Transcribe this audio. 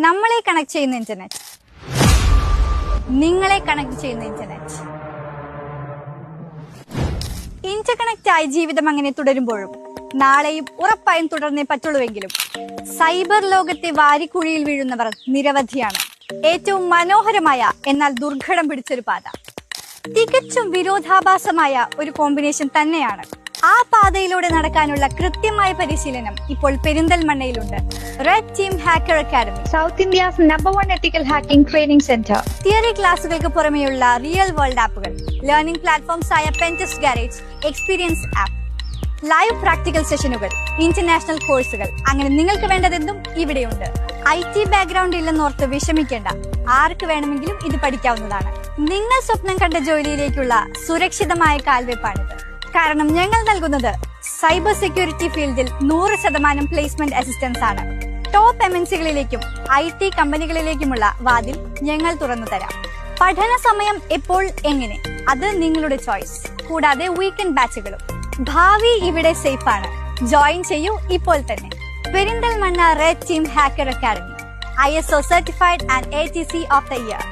നമ്മളെ കണക്ട് ചെയ്യുന്ന ഇന്റർനെറ്റ്, നിങ്ങളെ കണക്ട് ചെയ്യുന്ന ഇന്റർനെറ്റ്. ഇന്റർകണക്ട് ആയി ജീവിതം അങ്ങനെ തുടരുമ്പോഴും നാളെയും ഉറപ്പായും തുടർന്നേ പറ്റുള്ളൂവെങ്കിലും സൈബർ ലോകത്തെ വാരിക്കുഴിയിൽ വീഴുന്നവർ നിരവധിയാണ്. ഏറ്റവും മനോഹരമായ എന്നാൽ ദുർഘടം പിടിച്ചൊരു പാത, തികച്ചും വിരോധാഭാസമായ ഒരു കോമ്പിനേഷൻ തന്നെയാണ്. ആ പാതയിലൂടെ നടക്കാനുള്ള കൃത്യമായ പരിശീലനം ഇപ്പോൾ പെരിന്തൽമണ്ണയിലുണ്ട്. Red team hacker academy, south India's #1 ethical hacking training centre. Theory ക്ലാസുകൾക്ക് പുറമെയുള്ള റിയൽ വേൾഡ് ആപ്പുകൾ, ലേണിംഗ് പ്ലാറ്റ്ഫോംസ് ആയ pentest garage, experience app, live practical സെഷനുകൾ, ഇന്റർനാഷണൽ കോഴ്സുകൾ, അങ്ങനെ നിങ്ങൾക്ക് വേണ്ടതെന്തും ഇവിടെയുണ്ട്. IT ബാക്ക്ഗ്രൗണ്ട് ഇല്ലെന്നോർത്ത് വിഷമിക്കേണ്ട, ആർക്ക് വേണമെങ്കിലും ഇത് പഠിക്കാവുന്നതാണ്. നിങ്ങൾ സ്വപ്നം കണ്ട ജോലിയിലേക്കുള്ള സുരക്ഷിതമായ കാൽവെപ്പാണിത്. കാരണം ഞങ്ങൾ നൽകുന്നത് സൈബർ സെക്യൂരിറ്റി ഫീൽഡിൽ 100% പ്ലേസ്മെന്റ് അസിസ്റ്റൻസ് ആണ്. ടോപ്പ് MNCകളിലേക്കും IT കമ്പനികളിലേക്കുമുള്ള വാതിൽ ഞങ്ങൾ തുറന്നു തരാം. പഠന സമയം എപ്പോൾ, എങ്ങനെ, അത് നിങ്ങളുടെ ചോയ്സ്. കൂടാതെ വീക്കെൻഡ് ബാച്ചുകളും. ഭാവി ഇവിടെ സേഫ് ആണ്. ജോയിൻ ചെയ്യൂ ഇപ്പോൾ തന്നെ. Perinthalmanna red team hacker academy, ISO certified and ATC of the year.